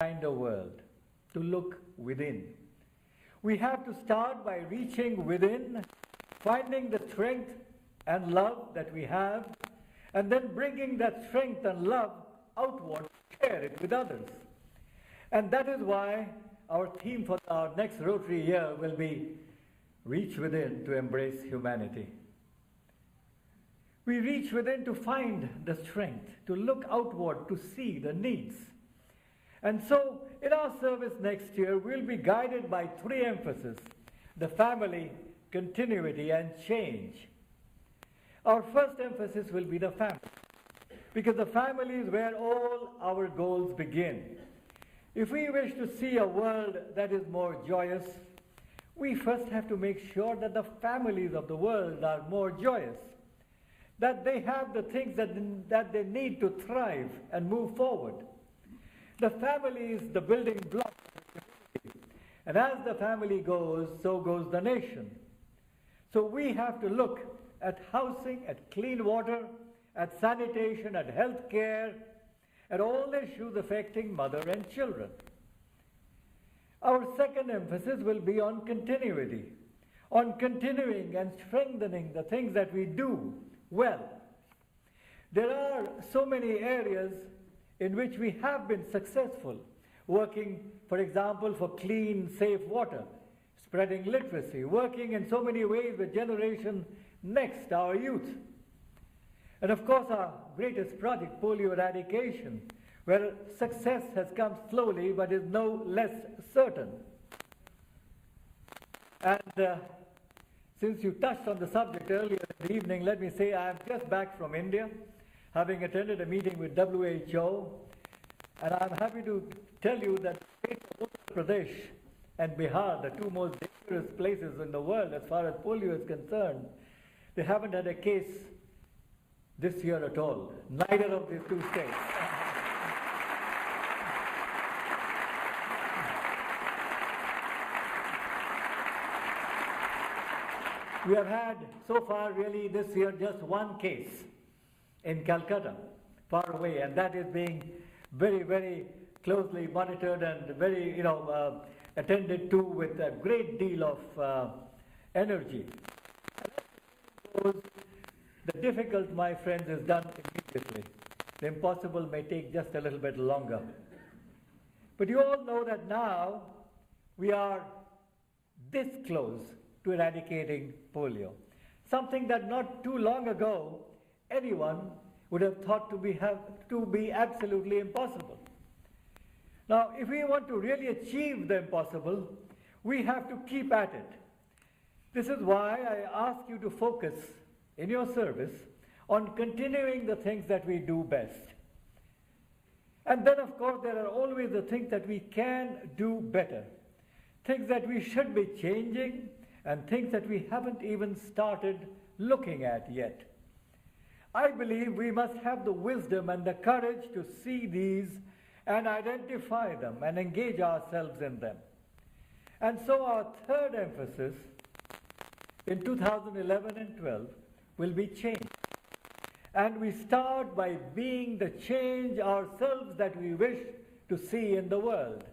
kinder world, to look within. We have to start by reaching within, finding the strength and love that we have, and then bringing that strength and love outward to share it with others. And that is why our theme for our next Rotary year will be Reach Within to Embrace Humanity. We reach within to find the strength, to look outward, to see the needs. And so, in our service next year, we'll be guided by three emphases: the family, continuity, and change. Our first emphasis will be the family, because the family is where all our goals begin. If we wish to see a world that is more joyous, we first have to make sure that the families of the world are more joyous, that they have the things that they need to thrive and move forward. The family is the building block of the community. And as the family goes, so goes the nation. So we have to look at housing, at clean water, at sanitation, at health care, at all issues affecting mother and children. Our second emphasis will be on continuity, on continuing and strengthening the things that we do well. There are so many areas in which we have been successful, working, for example, for clean, safe water, spreading literacy, working in so many ways with Generation Next, our youth. And of course, our greatest project, polio eradication, where success has come slowly but is no less certain. And since you touched on the subject earlier in the evening, let me say I am just back from India, having attended a meeting with WHO, and I'm happy to tell you that states of Uttar Pradesh and Bihar, the two most dangerous places in the world as far as polio is concerned, they haven't had a case this year at all, neither of these two states. We have had so far really this year just one case in Calcutta, far away, and that is being very, very closely monitored and very, attended to with a great deal of energy. The difficult, my friends, is done immediately. The impossible may take just a little bit longer. But you all know that now we are this close to eradicating polio, something that not too long ago anyone would have thought to be absolutely impossible. Now, if we want to really achieve the impossible, we have to keep at it. This is why I ask you to focus in your service on continuing the things that we do best. And then, of course, there are always the things that we can do better, things that we should be changing, and things that we haven't even started looking at yet. I believe we must have the wisdom and the courage to see these and identify them and engage ourselves in them. And so our third emphasis in 2011 and 12 will be change. And we start by being the change ourselves that we wish to see in the world.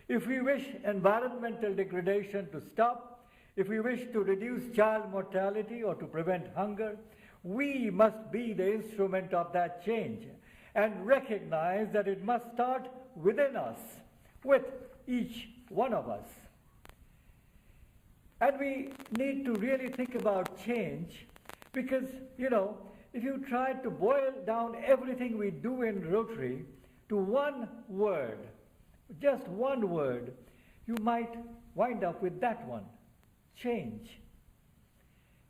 If we wish environmental degradation to stop, if we wish to reduce child mortality or to prevent hunger, we must be the instrument of that change and recognize that it must start within us, with each one of us. And we need to really think about change because, if you try to boil down everything we do in Rotary to one word, just one word, you might wind up with that one: change.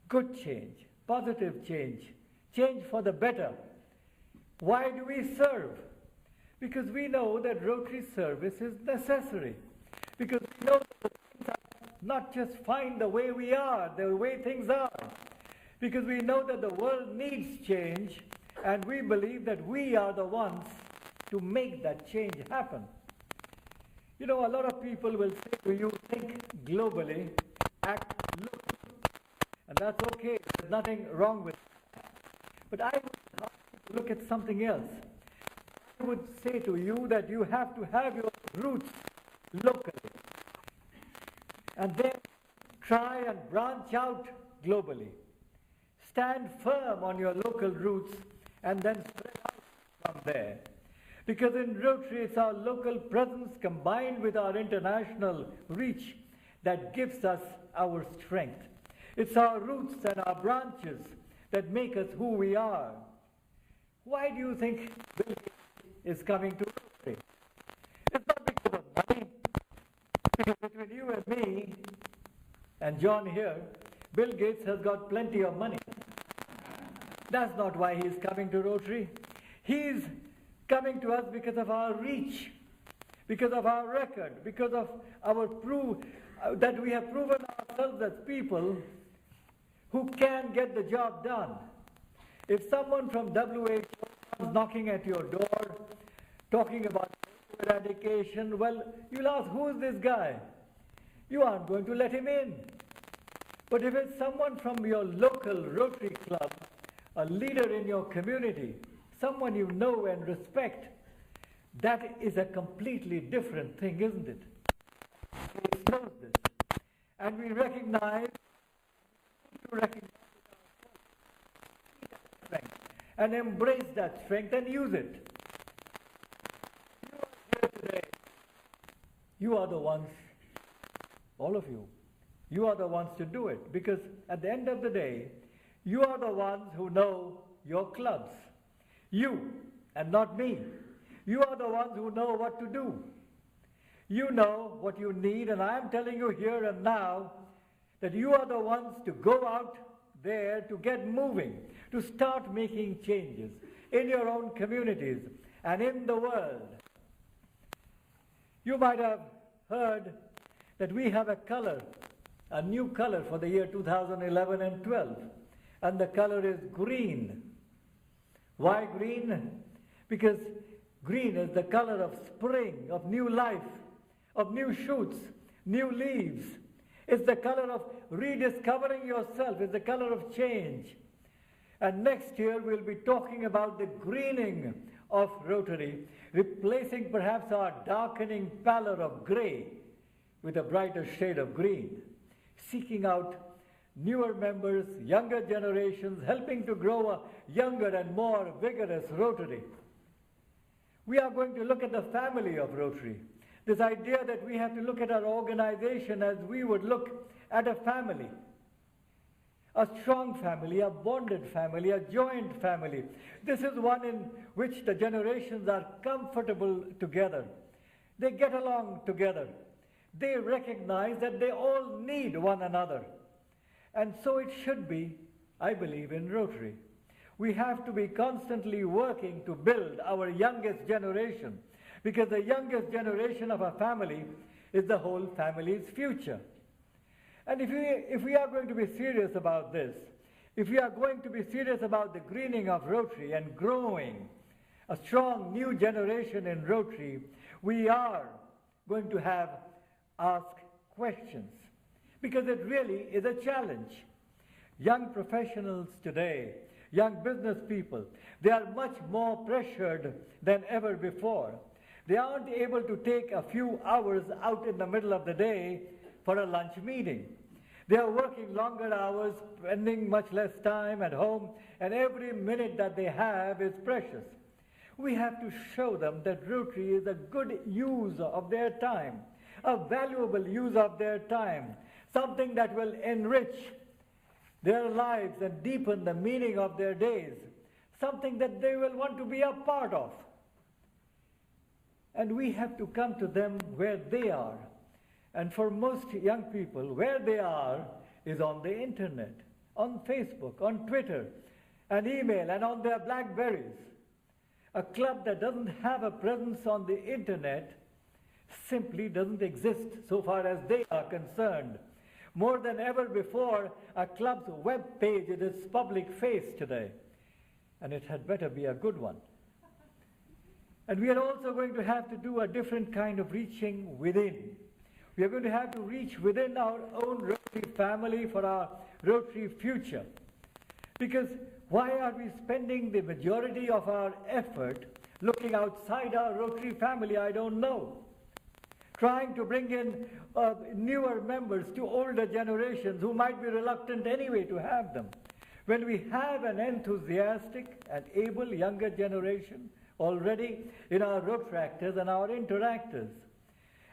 Good change, positive change, change for the better. Why do we serve? Because we know that Rotary service is necessary. Because we know that things are not just fine the way we are, the way things are. Because we know that the world needs change, and we believe that we are the ones to make that change happen. A lot of people will say to you, think globally, act locally. And that's okay, there's nothing wrong with that. But I would look at something else. would say to you that you have to have your roots locally and then try and branch out globally. Stand firm on your local roots and then spread out from there. Because in Rotary, it's our local presence combined with our international reach that gives us our strength. It's our roots and our branches that make us who we are. Why do you think Bill Gates is coming to Rotary? It's not because of money. Because between you and me and John here, Bill Gates has got plenty of money. That's not why he's coming to Rotary. He's coming to us because of our reach, because of our record, because of our that we have proven ourselves as people who can get the job done. If someone from WHO comes knocking at your door, talking about eradication, well, you'll ask, who is this guy? You aren't going to let him in. But if it's someone from your local Rotary Club, a leader in your community, someone you know and respect, that is a completely different thing, isn't it? We expose this. And we recognize strength and embrace that strength and use it. You are here today. You are the ones, all of you, you are the ones to do it. Because at the end of the day, you are the ones who know your clubs. You, and not me. You are the ones who know what to do. You know what you need, and I am telling you here and now that you are the ones to go out there to get moving, to start making changes in your own communities and in the world. You might have heard that we have a color, a new color for the year 2011 and 12, and the color is green. Why green? Because green is the color of spring, of new life, of new shoots, new leaves. It's the color of rediscovering yourself. It's the color of change. And next year we'll be talking about the greening of Rotary, replacing perhaps our darkening pallor of gray with a brighter shade of green, seeking out newer members, younger generations, helping to grow a younger and more vigorous Rotary. We are going to look at the family of Rotary. This idea that we have to look at our organization as we would look at a family. A strong family, a bonded family, a joint family. This is one in which the generations are comfortable together. They get along together. They recognize that they all need one another. And so it should be, I believe, in Rotary. We have to be constantly working to build our youngest generation, because the youngest generation of a family is the whole family's future. And if we are going to be serious about this, if we are going to be serious about the greening of Rotary and growing a strong new generation in Rotary, we are going to have ask questions, because it really is a challenge. Young professionals today, young business people, they are much more pressured than ever before. They aren't able to take a few hours out in the middle of the day for a lunch meeting. They are working longer hours, spending much less time at home, and every minute that they have is precious. We have to show them that Rotary is a good use of their time, a valuable use of their time, something that will enrich their lives and deepen the meaning of their days, something that they will want to be a part of. And we have to come to them where they are. And for most young people, where they are is on the internet, on Facebook, on Twitter, and email, and on their Blackberries. A club that doesn't have a presence on the internet simply doesn't exist so far as they are concerned. More than ever before, a club's web page is its public face today. And it had better be a good one. And we are also going to have to do a different kind of reaching within. We are going to have to reach within our own Rotary family for our Rotary future. Because why are we spending the majority of our effort looking outside our Rotary family, I don't know. Trying to bring in newer members to older generations who might be reluctant anyway to have them. When we have an enthusiastic and able younger generation already in our Rotaractors and our interactors.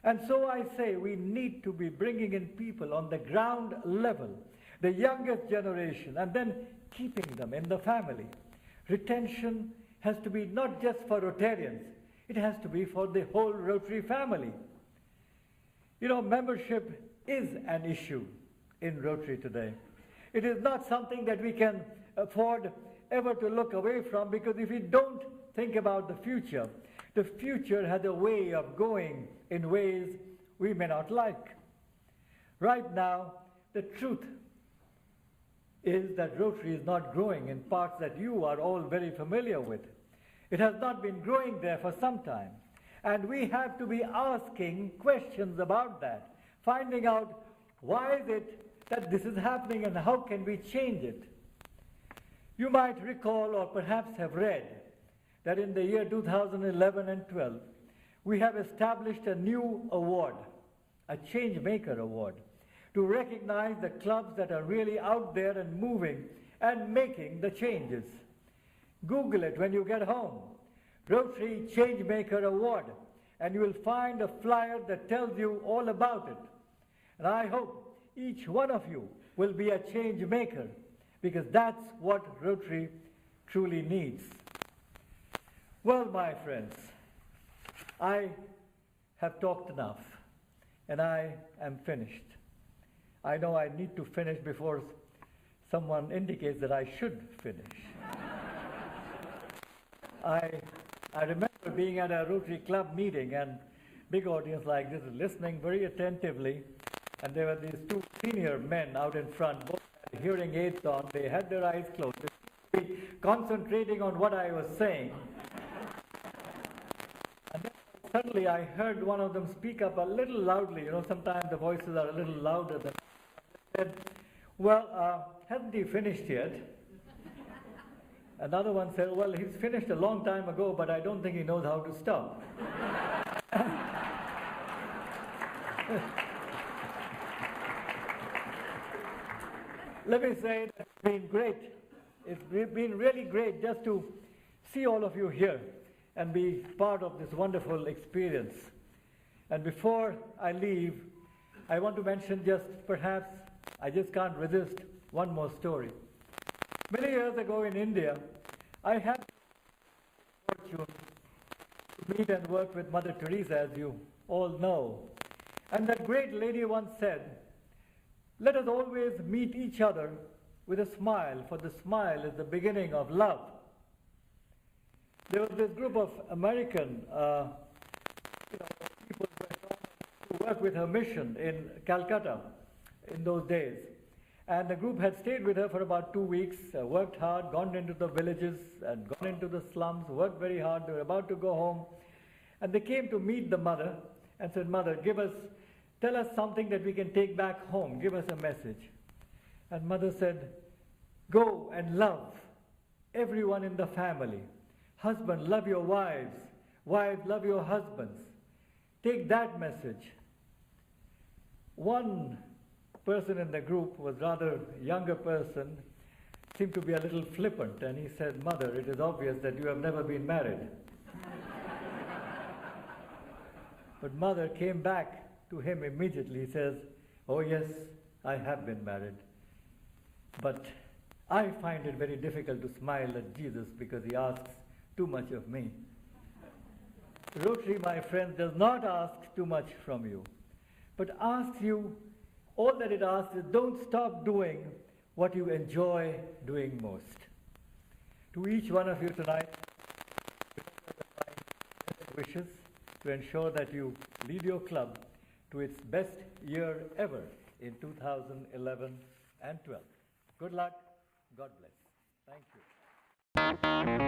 And so I say we need to be bringing in people on the ground level, the youngest generation, and then keeping them in the family. Retention has to be not just for Rotarians, it has to be for the whole Rotary family. You know, membership is an issue in Rotary today. It is not something that we can afford ever to look away from, because if we don't think about the future has a way of going in ways we may not like. Right now, the truth is that Rotary is not growing in parts that you are all very familiar with. It has not been growing there for some time. And we have to be asking questions about that, finding out why is it that this is happening and how can we change it. You might recall or perhaps have read that in the year 2011 and 12, we have established a new award, a Change Maker Award, to recognize the clubs that are really out there and moving and making the changes. Google it when you get home. Rotary Change Maker Award, and you will find a flyer that tells you all about it. And I hope each one of you will be a change maker, because that's what Rotary truly needs. Well, my friends, I have talked enough, and I am finished. I know I need to finish before someone indicates that I should finish. I remember being at a Rotary Club meeting, and big audience like this is listening very attentively, and there were these two senior men out in front, both had hearing aids on. They had their eyes closed, they were concentrating on what I was saying. And then suddenly I heard one of them speak up a little loudly. You know, sometimes the voices are a little louder than said, well, hasn't he finished yet? Another one said, well, he's finished a long time ago, but I don't think he knows how to stop. Let me say that it's been great. It's been really great just to see all of you here and be part of this wonderful experience. And before I leave, I want to mention just perhaps, I just can't resist one more story. Many years ago in India, I had the fortune to meet and work with Mother Teresa, as you all know. And that great lady once said, let us always meet each other with a smile, for the smile is the beginning of love. There was this group of American people who worked with her mission in Calcutta in those days. And the group had stayed with her for about 2 weeks, worked hard, gone into the villages and gone into the slums, worked very hard. They were about to go home. And they came to meet the mother and said, Mother, tell us something that we can take back home. Give us a message. And Mother said, go and love everyone in the family. Husband, love your wives. Wives, love your husbands. Take that message. One person in the group was rather younger person, seemed to be a little flippant, and he said, Mother, it is obvious that you have never been married. But Mother came back to him immediately. He says, oh yes, I have been married. But I find it very difficult to smile at Jesus because he asks too much of me. Rotary, my friend, does not ask too much from you, but asks you, all that it asks is don't stop doing what you enjoy doing most. To each one of you tonight, wishes to ensure that you lead your club to its best year ever in 2011 and 12. Good luck. God bless. Thank you.